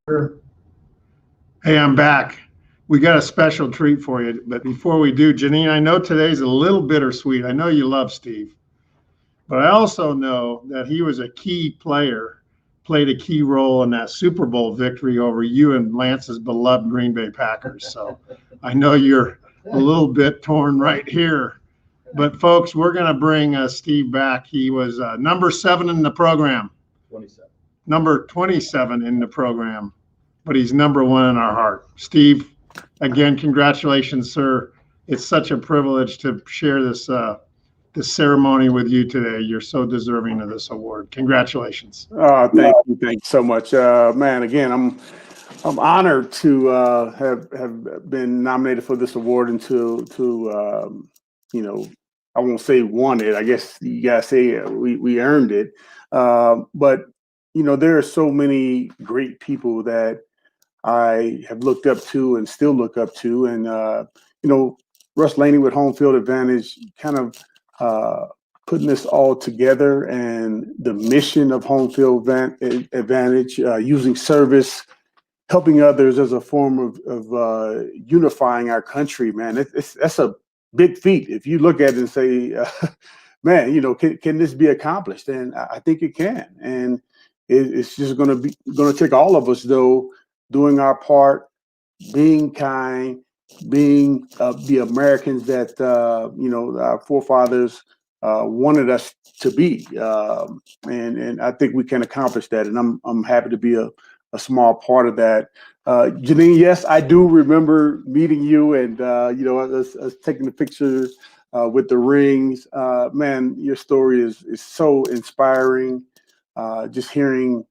Hey, I'm back. We got a special treat for you. But before we do, Janine, I know today's a little bittersweet. I know you love Steve, but I also know that he was a key player, played a key role in that Super Bowl victory over you and Lance's beloved Green Bay Packers. So I know you're a little bit torn right here. But folks, we're going to bring Steve back. He was number 7 in the program. 27. Number 27 in the program, but he's number 1 in our heart. Steve, again, congratulations, sir. It's such a privilege to share this ceremony with you today. You're so deserving of this award. Congratulations. Thank you so much, man. Again, I'm honored to have been nominated for this award and to you know, I won't say won it. I guess you gotta say we earned it. But you know, there are so many great people that I have looked up to and still look up to. And, Russ Laney with Home Field Advantage kind of putting this all together, and the mission of Home Field Advantage, using service, helping others as a form of unifying our country, man. That's a big feat. If you look at it and say, man, can this be accomplished? And I think it can. And it's just going to take all of us, though, doing our part, being kind, being the Americans that our forefathers wanted us to be, and I think we can accomplish that. And I'm happy to be a small part of that. Janine, yes, I do remember meeting you, and I was taking the pictures with the rings. Man, your story is so inspiring. Just hearing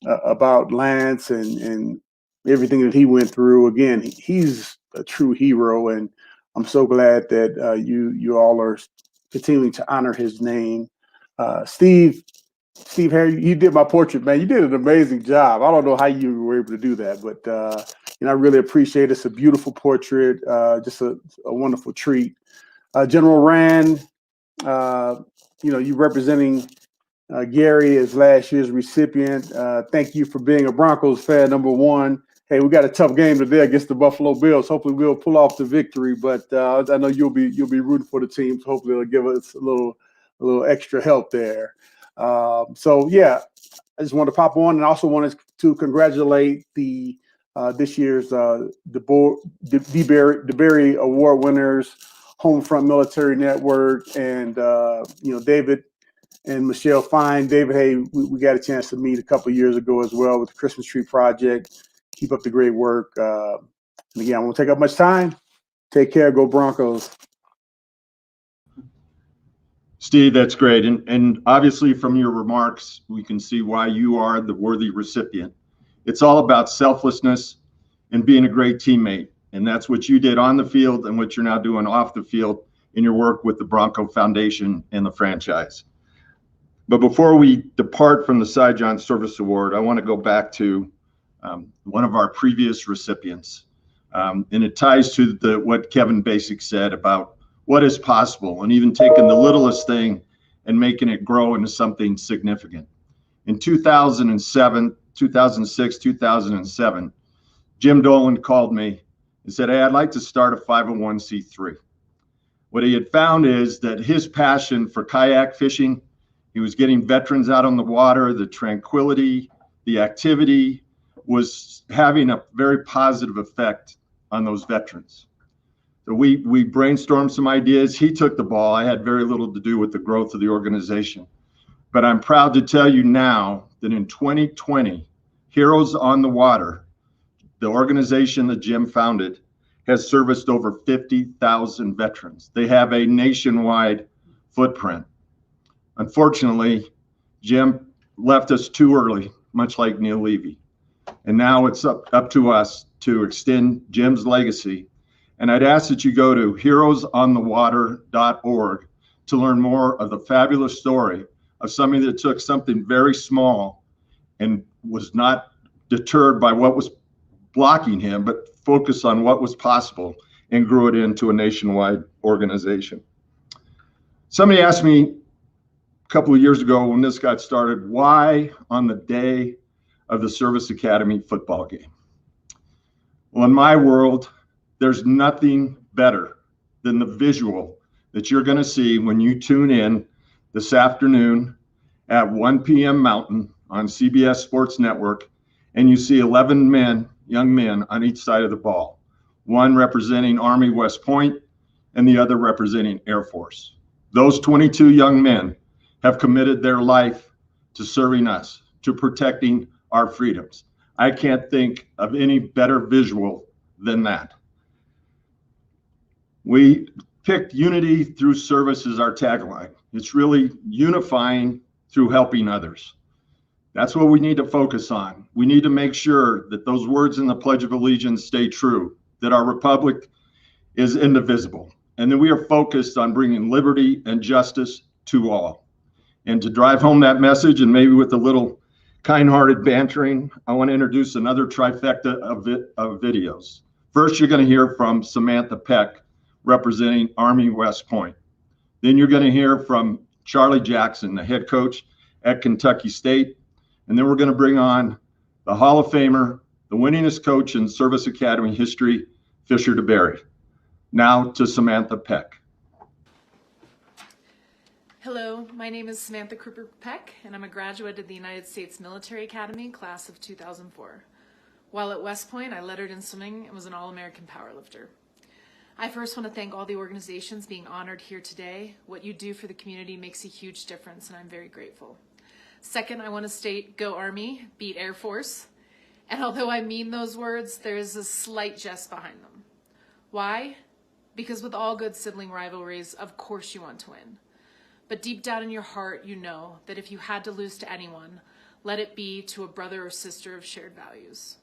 about Lance and everything that he went through. Again, he's a true hero, and I'm so glad that you all are continuing to honor his name. Steve Hare, you did my portrait, man. You did an amazing job. I don't know how you were able to do that, but I really appreciate it. It's a beautiful portrait, just a wonderful treat. General Rand, you representing Gary as last year's recipient. Thank you for being a Broncos fan, number one. Hey, we got a tough game today against the Buffalo Bills. Hopefully we'll pull off the victory, but I know you'll be rooting for the team. So hopefully it'll give us a little extra help there. I just wanted to pop on, and also wanted to congratulate the this year's DeBerry Award winners, Homefront Military Network, and David and Michelle Fine. David, hey, we got a chance to meet a couple of years ago as well with the Christmas Tree Project. Keep up the great work. And again, I won't take up much time. Take care. Go Broncos. Steve, that's great. And obviously from your remarks, we can see why you are the worthy recipient. It's all about selflessness and being a great teammate. And that's what you did on the field and what you're now doing off the field in your work with the Bronco Foundation and the franchise. But before we depart from the Sijan Service Award, I want to go back to one of our previous recipients. And it ties to what Kevin Basik said about what is possible, and even taking the littlest thing and making it grow into something significant. In 2007, 2006, 2007, Jim Dolan called me and said, hey, I'd like to start a 501c3. What he had found is that his passion for kayak fishing, he was getting veterans out on the water, the tranquility, the activity was having a very positive effect on those veterans. So we brainstormed some ideas. He took the ball. I had very little to do with the growth of the organization. But I'm proud to tell you now that in 2020, Heroes on the Water, the organization that Jim founded, has serviced over 50,000 veterans. They have a nationwide footprint. Unfortunately, Jim left us too early, much like Neil Levy. And now it's up to us to extend Jim's legacy. And I'd ask that you go to heroesonthewater.org to learn more of the fabulous story of somebody that took something very small and was not deterred by what was blocking him, but focused on what was possible and grew it into a nationwide organization. Somebody asked me a couple of years ago when this got started, why on the day of the Service Academy football game? Well, in my world, there's nothing better than the visual that you're going to see when you tune in this afternoon at 1 p.m. Mountain on CBS Sports Network, and you see 11 young men on each side of the ball, one representing Army West Point and the other representing Air Force. Those 22 young men have committed their life to serving us, to protecting our freedoms. I can't think of any better visual than that. We picked unity through service as our tagline. It's really unifying through helping others. That's what we need to focus on. We need to make sure that those words in the Pledge of Allegiance stay true, that our republic is indivisible, and that we are focused on bringing liberty and justice to all. And to drive home that message, and maybe with a little kind-hearted bantering, I want to introduce another trifecta of videos. First, you're going to hear from Samantha Peck, representing Army West Point. Then you're going to hear from Charlie Jackson, the head coach at Kentucky State. And then we're going to bring on the Hall of Famer, the winningest coach in Service Academy history, Fisher DeBerry. Now to Samantha Peck. Hello, my name is Samantha Peck, and I'm a graduate of the United States Military Academy, class of 2004. While at West Point, I lettered in swimming and was an All-American powerlifter. I first want to thank all the organizations being honored here today. What you do for the community makes a huge difference, and I'm very grateful. Second, I want to state, go Army, beat Air Force. And although I mean those words, there is a slight jest behind them. Why? Because with all good sibling rivalries, of course you want to win. But deep down in your heart, you know that if you had to lose to anyone, let it be to a brother or sister of shared values.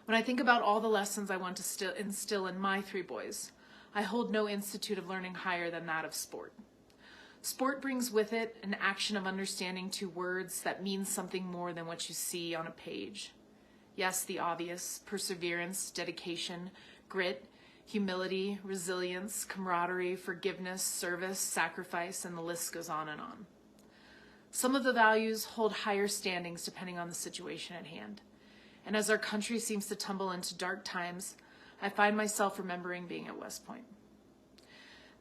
When I think about all the lessons I want to instill in my three boys, I hold no institute of learning higher than that of sport. Sport brings with it an action of understanding two words that mean something more than what you see on a page. Yes, the obvious: perseverance, dedication, grit, humility, resilience, camaraderie, forgiveness, service, sacrifice, and the list goes on and on. Some of the values hold higher standings depending on the situation at hand. And as our country seems to tumble into dark times, I find myself remembering being at West Point.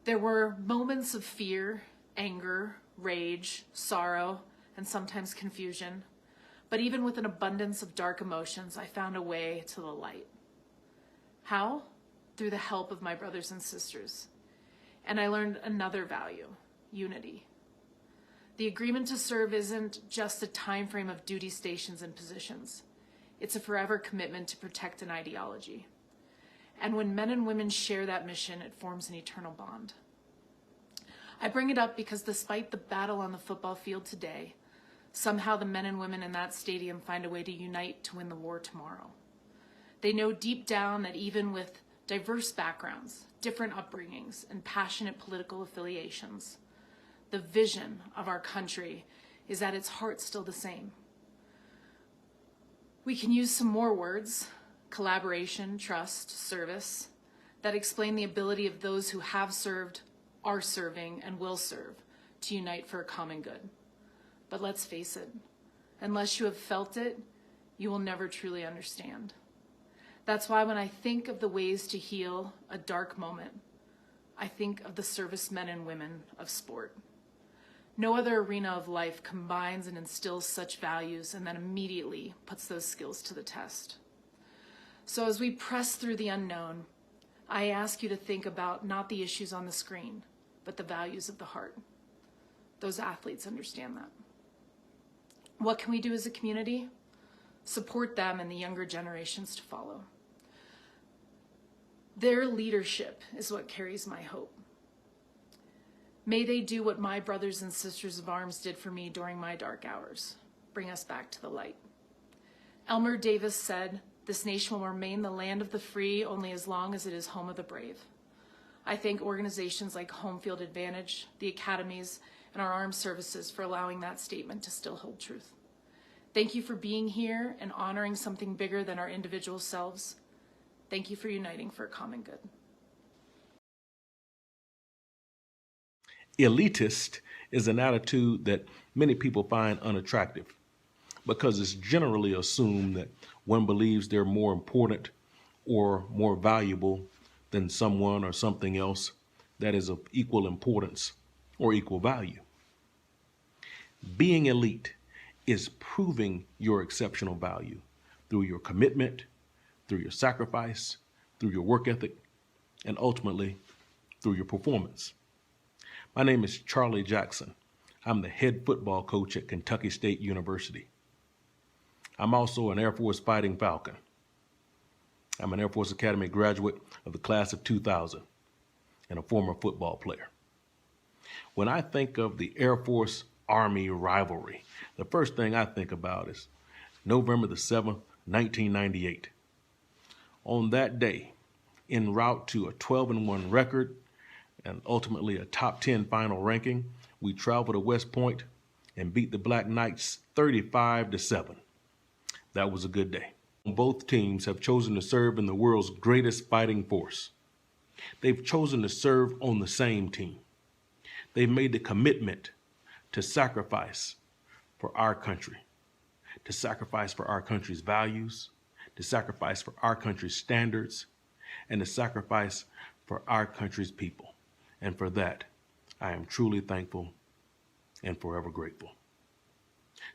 There were moments of fear, anger, rage, sorrow, and sometimes confusion. But even with an abundance of dark emotions, I found a way to the light. How? Through the help of my brothers and sisters. And I learned another value: unity. The agreement to serve isn't just a time frame of duty stations and positions. It's a forever commitment to protect an ideology. And when men and women share that mission, it forms an eternal bond. I bring it up because despite the battle on the football field today, somehow the men and women in that stadium find a way to unite to win the war tomorrow. They know deep down that even with diverse backgrounds, different upbringings, and passionate political affiliations, the vision of our country is at its heart still the same. We can use some more words: collaboration, trust, service, that explain the ability of those who have served, are serving, and will serve to unite for a common good. But let's face it, unless you have felt it, you will never truly understand. That's why when I think of the ways to heal a dark moment, I think of the servicemen and women of sport. No other arena of life combines and instills such values and then immediately puts those skills to the test. So as we press through the unknown, I ask you to think about not the issues on the screen, but the values of the heart. Those athletes understand that. What can we do as a community? Support them and the younger generations to follow. Their leadership is what carries my hope. May they do what my brothers and sisters of arms did for me during my dark hours: bring us back to the light. Elmer Davis said, "This nation will remain the land of the free only as long as it is home of the brave." I thank organizations like Home Field Advantage, the academies, and our armed services for allowing that statement to still hold truth. Thank you for being here and honoring something bigger than our individual selves. Thank you for uniting for a common good. Elitist is an attitude that many people find unattractive because it's generally assumed that one believes they're more important or more valuable than someone or something else that is of equal importance or equal value. Being elite is proving your exceptional value through your commitment, through your sacrifice, through your work ethic, and ultimately through your performance. My name is Charlie Jackson. I'm the head football coach at Kentucky State University. I'm also an Air Force Fighting Falcon. I'm an Air Force Academy graduate of the class of 2000 and a former football player. When I think of the Air Force Army rivalry, the first thing I think about is November the 7th, 1998. On that day, en route to a 12-1 record and ultimately a top 10 final ranking, we traveled to West Point and beat the Black Knights 35-7. That was a good day. Both teams have chosen to serve in the world's greatest fighting force. They've chosen to serve on the same team. They've made the commitment to sacrifice for our country, to sacrifice for our country's values, to sacrifice for our country's standards, and to sacrifice for our country's people. And for that, I am truly thankful and forever grateful.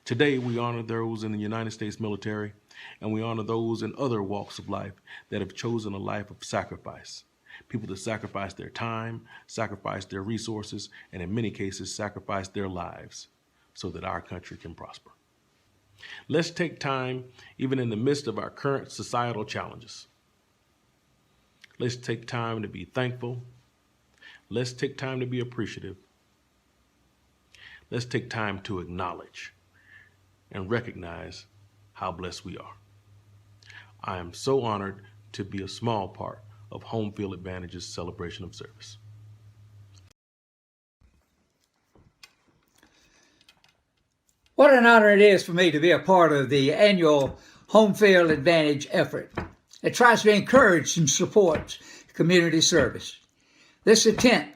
Today, we honor those in the United States military, and we honor those in other walks of life that have chosen a life of sacrifice. People that sacrifice their time, sacrifice their resources, and in many cases, sacrifice their lives so that our country can prosper. Let's take time, even in the midst of our current societal challenges. Let's take time to be thankful. Let's take time to be appreciative. Let's take time to acknowledge and recognize how blessed we are. I am so honored to be a small part of Home Field Advantage's celebration of service. What an honor it is for me to be a part of the annual Home Field Advantage effort. It tries to encourage and support community service. This attempt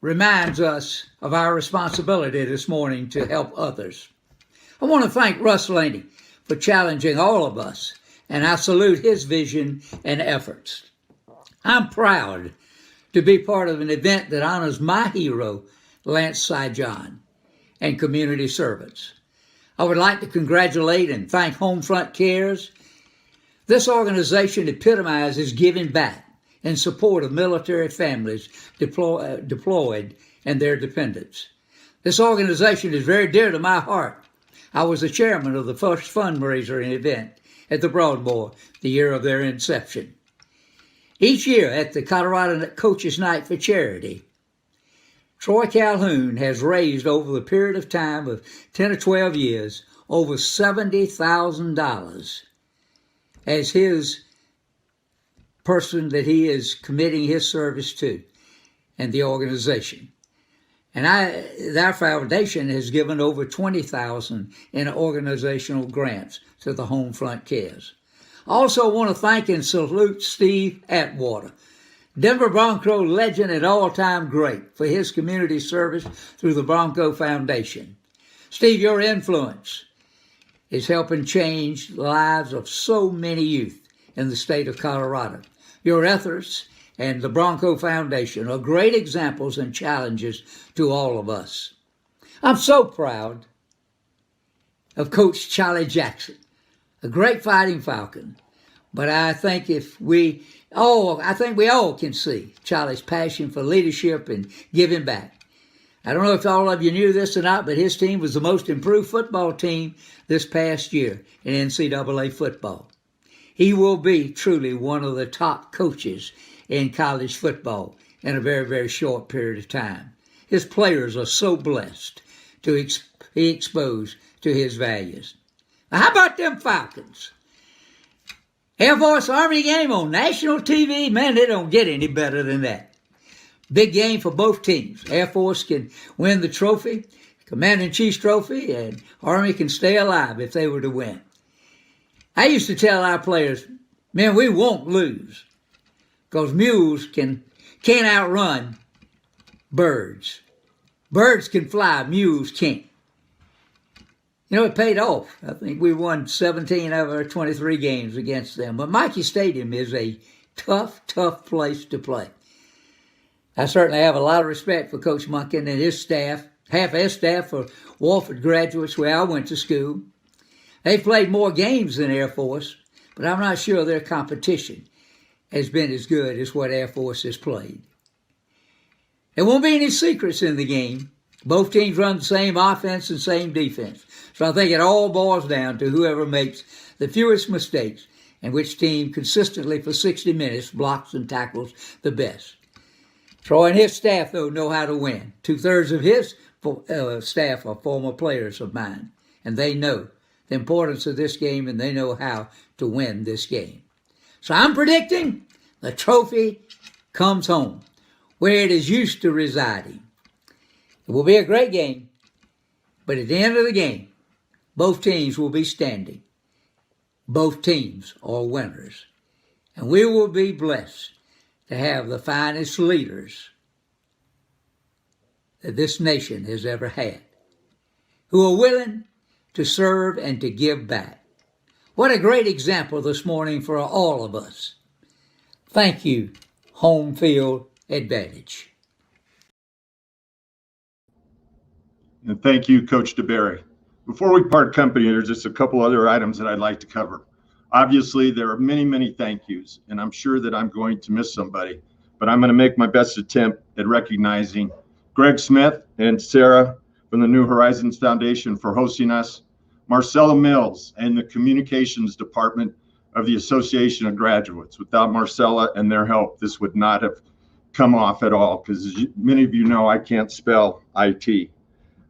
reminds us of our responsibility this morning to help others. I want to thank Russ Laney for challenging all of us, and I salute his vision and efforts. I'm proud to be part of an event that honors my hero, Lance Sijan, and community servants. I would like to congratulate and thank Homefront Cares. This organization epitomizes giving back in support of military families deployed and their dependents. This organization is very dear to my heart. I was the chairman of the first fundraiser event at the Broadmoor the year of their inception. Each year at the Colorado Coaches Night for Charity, Troy Calhoun has raised over the period of time of 10 or 12 years over $70,000 as his person that he is committing his service to and the organization. And our foundation has given over $20,000 in organizational grants to the Homefront Cares. I also want to thank and salute Steve Atwater, Denver Bronco legend and all-time great, for his community service through the Bronco Foundation. Steve, your influence is helping change the lives of so many youth in the state of Colorado. Your efforts and the Bronco Foundation are great examples and challenges to all of us. I'm so proud of Coach Charlie Jackson, a great fighting Falcon, but I think we all can see Charlie's passion for leadership and giving back. I don't know if all of you knew this or not, but his team was the most improved football team this past year in NCAA football. He will be truly one of the top coaches in college football in a very, very short period of time. His players are so blessed to be exposed to his values. Now, how about them Falcons? Air Force Army game on national TV, man, they don't get any better than that. Big game for both teams. Air Force can win the trophy, Commander-in-Chief's trophy, and Army can stay alive if they were to win. I used to tell our players, man, we won't lose because mules can't outrun birds. Birds can fly, mules can't. You know, it paid off. I think we won 17 out of our 23 games against them. But Michie Stadium is a tough, tough place to play. I certainly have a lot of respect for Coach Monken and his staff, half his staff for Wofford graduates where I went to school. They've played more games than Air Force, but I'm not sure their competition has been as good as what Air Force has played. There won't be any secrets in the game. Both teams run the same offense and same defense. So I think it all boils down to whoever makes the fewest mistakes and which team consistently for 60 minutes blocks and tackles the best. Troy and his staff, though, know how to win. 2/3 of his staff are former players of mine, and they know the importance of this game, and they know how to win this game. So I'm predicting the trophy comes home, where it is used to residing. It will be a great game, But at the end of the game, both teams will be standing. Both teams are winners. And we will be blessed to have the finest leaders that this nation has ever had, who are willing to serve and to give back. What a great example this morning for all of us. Thank you, Home Field Advantage. And thank you, Coach DeBerry. Before we part company, there's just a couple other items that I'd like to cover. Obviously, there are many, many thank yous, and I'm sure that I'm going to miss somebody, but I'm going to make my best attempt at recognizing Greg Smith and Sarah from the New Horizons Foundation for hosting us, Marcella Mills and the Communications Department of the Association of Graduates. Without Marcella and their help, this would not have come off at all, because as many of you know, I can't spell IT.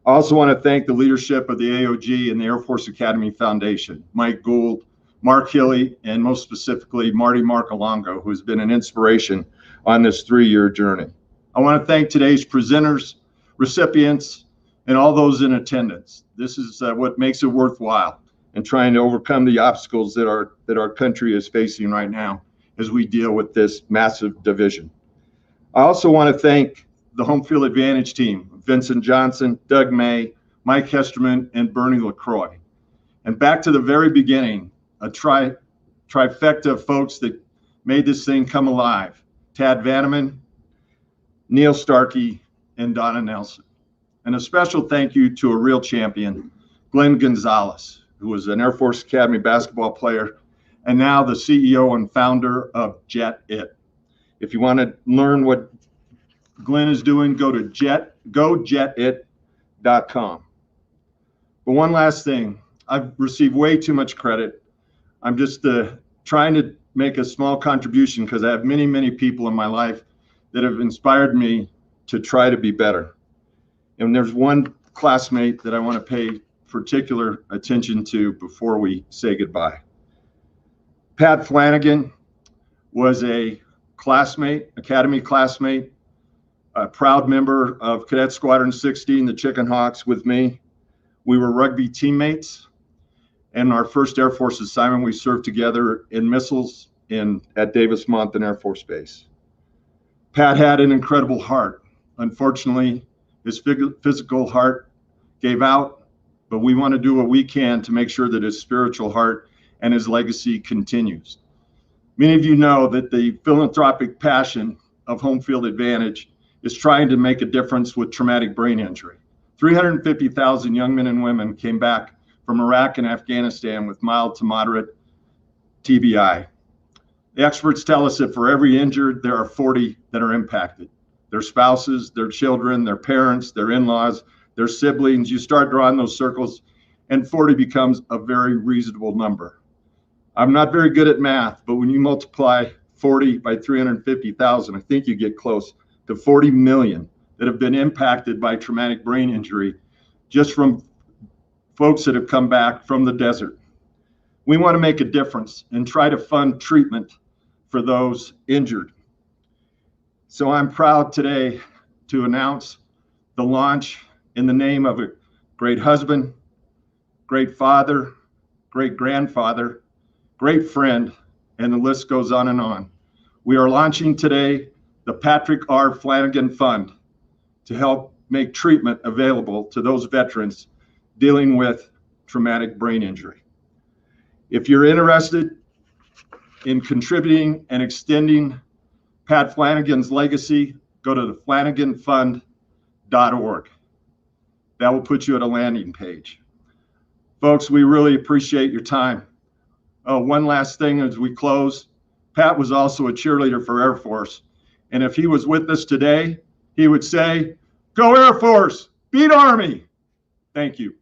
I also want to thank the leadership of the AOG and the Air Force Academy Foundation, Mike Gould, Mark Hilly, and most specifically, Marty Marcolongo, who has been an inspiration on this 3-year journey. I want to thank today's presenters, recipients, and all those in attendance. This is what makes it worthwhile and trying to overcome the obstacles that our country is facing right now as we deal with this massive division. I also want to thank the Home Field Advantage team, Vincent Johnson, Doug May, Mike Hesterman, and Bernie LaCroix. And back to the very beginning, a trifecta of folks that made this thing come alive. Tad Vanneman, Neil Starkey, and Donna Nelson. And a special thank you to a real champion, Glenn Gonzalez, who was an Air Force Academy basketball player and now the CEO and founder of Jet It. If you want to learn what Glenn is doing, go to gojetit.com. But one last thing, I've received way too much credit. I'm just trying to make a small contribution because I have many, many people in my life that have inspired me to try to be better. And there's one classmate that I want to pay particular attention to before we say goodbye. Pat Flanagan was a classmate, Academy classmate, a proud member of Cadet Squadron 16, the Chicken Hawks, with me. We were rugby teammates. And our first Air Force assignment, we served together in missiles at Davis-Monthan Air Force Base. Pat had an incredible heart. Unfortunately, his physical heart gave out, but we want to do what we can to make sure that his spiritual heart and his legacy continues. Many of you know that the philanthropic passion of Home Field Advantage is trying to make a difference with traumatic brain injury. 350,000 young men and women came back from Iraq and Afghanistan with mild to moderate TBI. The experts tell us that for every injured, there are 40 that are impacted. Their spouses, their children, their parents, their in-laws, their siblings. You start drawing those circles, and 40 becomes a very reasonable number. I'm not very good at math, but when you multiply 40 by 350,000, I think you get close to 40 million that have been impacted by traumatic brain injury just from folks that have come back from the desert. We want to make a difference and try to fund treatment for those injured. So I'm proud today to announce the launch in the name of a great husband, great father, great grandfather, great friend, and the list goes on and on. We are launching today the Patrick R. Flanagan Fund to help make treatment available to those veterans dealing with traumatic brain injury. If you're interested in contributing and extending Pat Flanagan's legacy, go to the FlanaganFund.org. That will put you at a landing page. Folks, we really appreciate your time. Oh, one last thing as we close. Pat was also a cheerleader for Air Force. And if he was with us today, he would say, "Go Air Force, beat Army." Thank you.